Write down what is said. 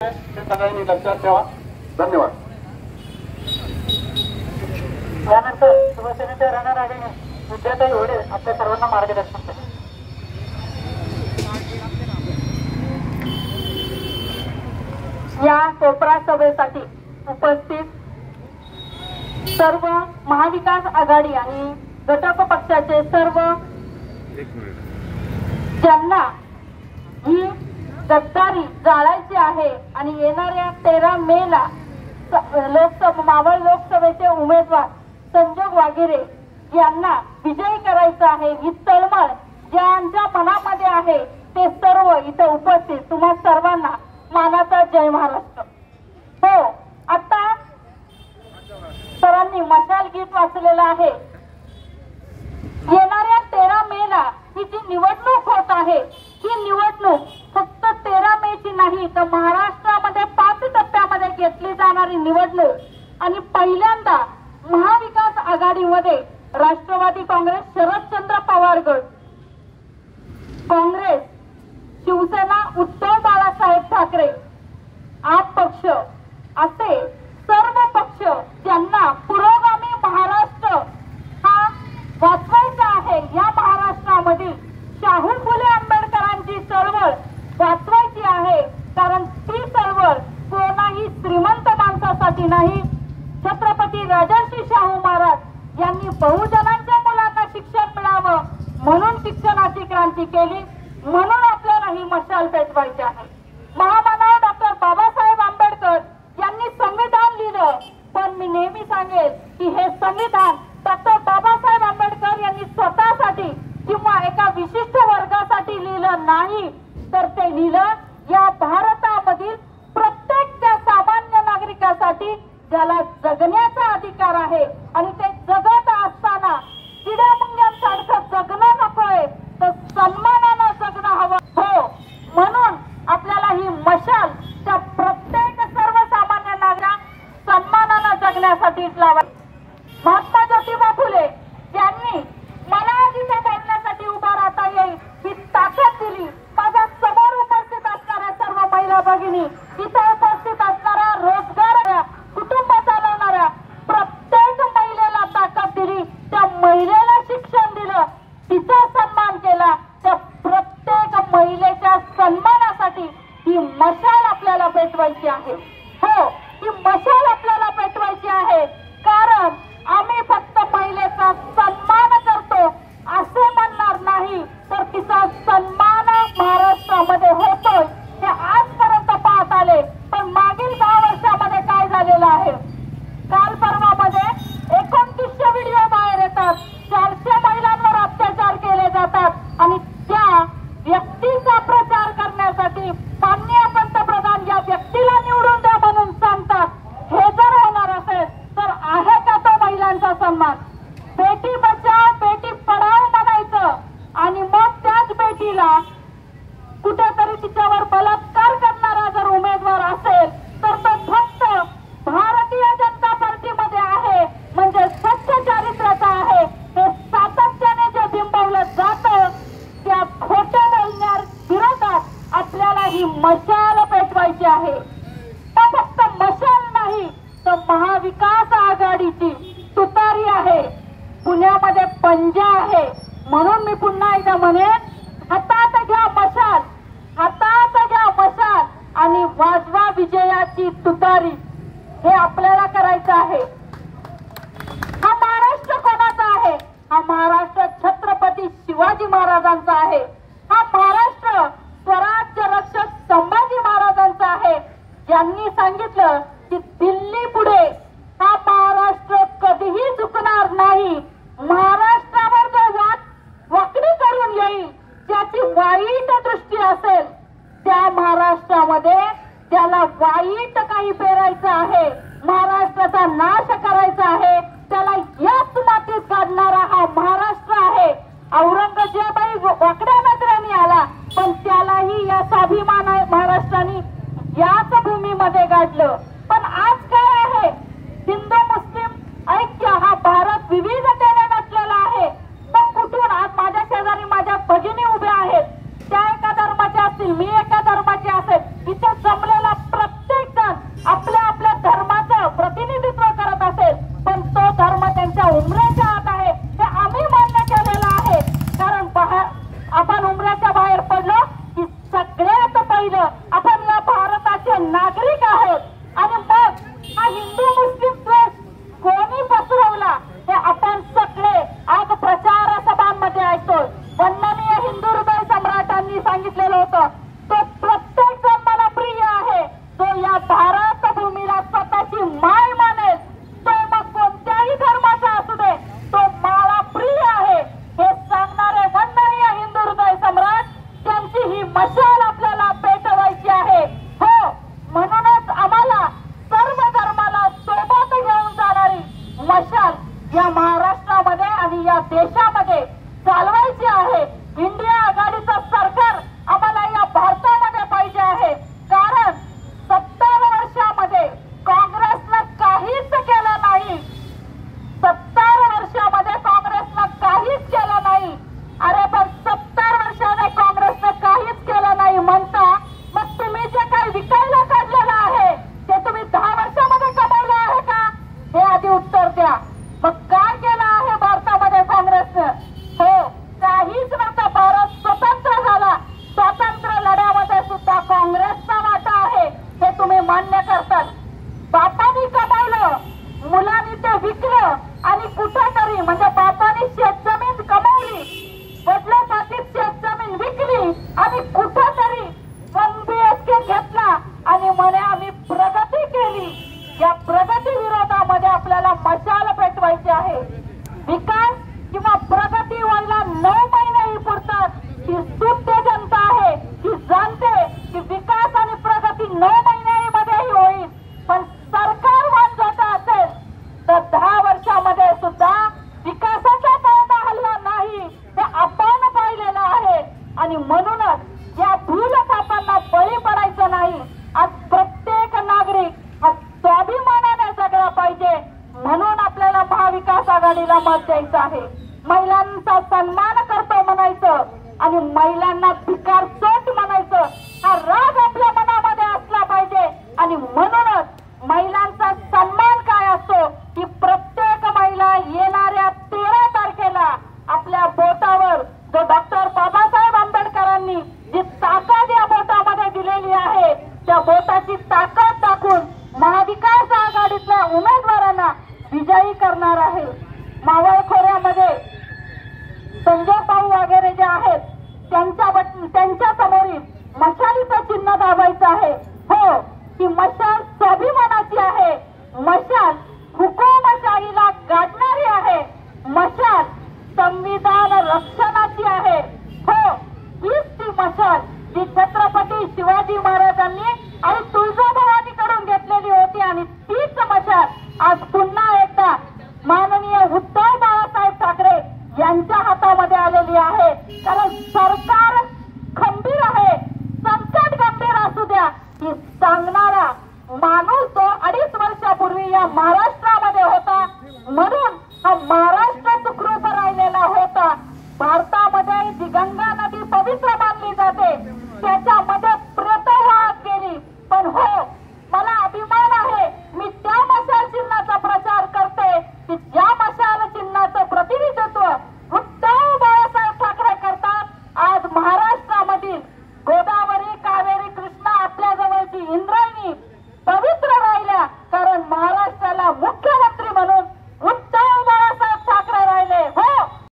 सगळ्यांनी लक्षात ठेवा. धन्यवाद. यानंतर शिवसेनेच्या रणरागिणी विद्याताई होडे आपल्या सर्वांना मार्गदर्शन करेल. या कोपरा सभेसाठी उपस्थित सर्व महाविकास आघाडी आणि घटक पक्षाचे सर्व ज्यांना ही गद्दारी जाळायची आहे आणि येणाऱ्या 13 मेला मावळ लोकसभेचे उमेदवार संजोग वाघेरे यांना विजयी करायचं आहे, ही तळमळ ज्यांच्या मनामध्ये आहे ते सर्व इथे उपस्थित तुम्हा सर्वांना मानाचा जय महाराष्ट्र. हो, आता सरांनी मशाल गीत वाचलेलं आहे. येणाऱ्या 13 मेला ही जी निवडणूक होत आहे, ही निवडणूक फक्त 13 मेची नाही तर महाराष्ट्रामध्ये 5 टप्प्यामध्ये घेतली जाणारी निवडणूक आणि पहिल्यांदा महाविकास आघाडीमध्ये राष्ट्रवादी काँग्रेस, शरदचंद्र पवार गट, काँग्रेस, शिवसेना, उद्धव बाळासाहेब ठाकरे, आप पक्ष असे सर्व पक्ष ज्यांना पुरोगामी महाराष्ट्र हा वाचवायचा आहे. या महाराष्ट्रामधील शाहू फुले आंबेडकरांची चळवळ वाचवायची आहे, कारण ती चळवळ कोणाही श्रीमंत माणसासाठी नाही. छत्रपती राजर्षी शाहू महाराज यांनी बहुजनांच्या मुलांना शिक्षण मिळावं म्हणून शिक्षणाची क्रांती केली, म्हणून आपल्याला ही मशाल पेटवायची आहे. महामानव डॉक्टर बाबासाहेब आंबेडकर यांनी संविधान लिहिलं, पण मी नेहमी सांगेल की हे संविधान डॉक्टर बाबासाहेब आंबेडकर यांनी स्वतःसाठी किंवा एका विशिष्ट वर्गासाठी लिहिलं नाही, तर ते लिहिलं या भारतामधील प्रत्येक त्या सामान्य नागरिकासाठी ज्याला जगण्याचा अधिकार आहे आणि ते जगत असताना किड्यामुंग्यांसारखं जगणं नकोय, तर सन्मानानं जगणं हवं. हो, म्हणून आपल्याला ही मशाल त्या प्रत्येक सर्वसामान्य नागरिक सन्मानानं जगण्यासाठी लावायची. महात्मा ज्योतिबा फुले यांनी मला जिथे बोलण्यासाठी उभा राहता येईल ही ताकद दिली. माझ्या समोर उपस्थित असणाऱ्या सर्व महिला भगिनी, इथे उपस्थित असणाऱ्या रोजगार, कुटुंब चालवणाऱ्या प्रत्येक महिलेला ताकद दिली. त्या महिलेला शिक्षण दिलं, तिचा सन्मान केला. त्या प्रत्येक महिलेच्या सन्मानासाठी ही मशाल आपल्याला पेटवायची आहे. हो, ही मशाल आपल्याला पेटवायची आहे, कारण आम्ही फक्त महिलेचा सन्मान करतो असे म्हणणार नाही, तर तिचा सन्मान महाराष्ट्रामध्ये होतोय हे आजपर्यंत पाहत आले. पण मागील 10 वर्षामध्ये काय झालेलं आहे? काल परवामध्ये 2900 व्हिडिओ बाहेर येतात, 400 महिलांवर अत्याचार केले जातात आणि त्या व्यक्तीचा प्रचार करण्यासाठी माननीय पंतप्रधान या व्यक्तीला निवडून द्या म्हणून सांगतात. हे जर होणार असेल तर आहे का तो महिलांचा सन्मान? बेटी बचाव बेटी पढाओ म्हणायचं आणि मग त्याच बेटीला कुठेतरी तिच्यावर बलात्कार करणारा जर उमेदवार असेल तर तो फक्त भारतीय जनता पार्टीमध्ये आहे, म्हणजे स्वच्छ चारित्र्याचा आहे. हे सातत्याने जे बिंबवलं जातं त्या खोट्या बोलण्या विरोधात आपल्याला ही मशाल पेटवायची आहे. पण फक्त मशाल नाही तर महाविकास आघाडीची तुतारी आहे, पुण्यामध्ये पंजा आहे. म्हणून मी पुन्हा एकदा म्हणेन, हातात घ्या मशाल, हातात घ्या मशाल आणि वाजवा विजयाची तुतारी. हे आपल्याला करायचं आहे. हा महाराष्ट्र कोणाचा आहे? हा महाराष्ट्र छत्रपती शिवाजी महाराजांचा आहे. हा महाराष्ट्र स्वराज्य रक्षक संभाजी महाराजांचा आहे, ज्यांनी सांगितलं की दिल्ली पुढे हा महाराष्ट्र कधीही झुकणार नाही. महाराष्ट्रावर जो वाकडी करून येईल, ज्याची वाईट दृष्टी असेल, त्या महाराष्ट्रामध्ये त्याला वाईट काही पेरायचं आहे, महाराष्ट्राचा नाश करायचा आहे, त्याला याच मातीत काढणारा हा महाराष्ट्र आहे. औरंगजेबही वाकड्या नजरेने आला, पण त्यालाही या स्वाभिमान महाराष्ट्राने याच भूमीमध्ये गाडलं. पण आज काय आहे? हिंदू मुस्लिम ऐक्य हा भारत विविधतेने नटलेला आहे. पण कुठून? आज माझ्या शेजारी माझ्या भगिनी उभ्या आहेत, त्या एका धर्माच्या असतील, मी एका धर्माची असेल, इथे जमलेला महाराष्ट्राचे नागरिक आहेत आणि मग हा हिंदू मुस्लिम द्वेष कोणी पसरवला हे आपण सगळे आज प्रचार सभांमध्ये ऐकतोय. वंदनीय हिंदू हृदय सम्राटांनी सांगितलेलं होतं, तो प्रत्येक जण मला प्रिय आहे, तो या भारत भूमीला स्वतःची माय मानेल, तो मग कोणत्याही धर्माचा असू दे, तो मला प्रिय आहे हे सांगणारे वंदनीय हिंदू हृदय सम्राट, त्यांची ही मशाल आपल्याला पेटवायची आहे. हो, म्हणूनच आम्हाला सर्व धर्माला सोबत घेऊन जाणारी मशाल या महाराष्ट्रामध्ये आणि या देशामध्ये चालवायची आहे. इंडिया आघाडीचं सरकार आम्हाला या भारतामध्ये पाहिजे आहे, कारण 70 वर्षामध्ये काँग्रेसनं काहीच केलं नाही. 70 वर्षामध्ये काँग्रेसनं काहीच केलं नाही. अरे पण 70 वर्षाने काँग्रेसनं काहीच केलं नाही म्हणता, मग तुम्ही जे काही विकायला काढलेलं आहे ते तुम्ही 10 वर्षामध्ये कमवलं आहे का, हे आधी उत्तर द्या. मग काय केलं आहे भारतामध्ये काँग्रेसनं? हो, काहीच नव्हतं. भारत स्वतंत्र झाला, स्वातंत्र्य लढ्यामध्ये सुद्धा काँग्रेसचा वाटा आहे हे तुम्ही मान्य करतात. बापांनी कमावलं, मुलांनी ते विकलं आणि कुठेतरी म्हणजे बापांनी शेतजमीन कमावली, वडिलांसाठी शेतजमीन विकली आणि कुठेतरी 1 BHK घेतला आणि म्हणे आम्ही प्रगती केली. या प्रगती विरोधामध्ये आपल्याला मशाल पेटवायची आहे. विकास किंवा प्रगती व्हायला 9 महिनेही पुरतात. ही शुद्ध जनता आहे, ही जाणते की विकास आणि प्रगती 9 महिन्यांमध्येही होईल, पण सरकार वांझोटा असेल तर 10 वर्षामध्ये सुद्धा विकासाचा पावडा हलला नाही हे आपण पाहिलेलं आहे. आणि म्हणूनच या भूलथापांना बळी पडायचं नाही. आज प्रत्येक नागरिक हा स्वाभिमानाने जगला पाहिजे, म्हणून आपल्याला महाविकास आघाडीला मत द्यायचं आहे. महिलांचा सन्मान करतो म्हणायचं आणि महिलांना भिकार चोट म्हणायचं, हा राग आपल्या मनामध्ये असला पाहिजे. आणि म्हणूनच महिलांचा सन्मान काय असतो की प्रत्येक महिला येणाऱ्या 13 तारखेला आपल्या बोटावर जो डॉक्टर बाबासाहेब आंबेडकरांनी जी ताकद या बोटामध्ये दिलेली आहे त्या बोटाची ताकद दाखवून महाविकास आघाडीतल्या उमेदवारांना विजयी करणार आहे. मावळ खोऱ्यामध्ये संजय भाऊ वगैरे जे आहेत त्यांच्या समोरील मशालीचं चिन्ह दाबायचं आहे. हो, ही मशाल स्वाभिमानाची आहे, मशाल हुकुमशाहीला गाडणारी आहे, मशाल संविधान रक्षणाची आहे. हो, हीच ती मशाल जी छत्रपती शिवाजी महाराजांनी आणि तुळजाभवानीकडून घेतलेली होती आणि तीच मशाल आज पुन्हा एकदा माननीय उद्धव बाळासाहेब ठाकरे यांच्या हातामध्ये आलेली आहे. कारण सरकार खंबीर आहे, संकट गंभीर असू द्या ही सांगणारा माणूस तो 2.5 वर्षापूर्वी या महाराष्ट्रामध्ये होता. म्हणून हा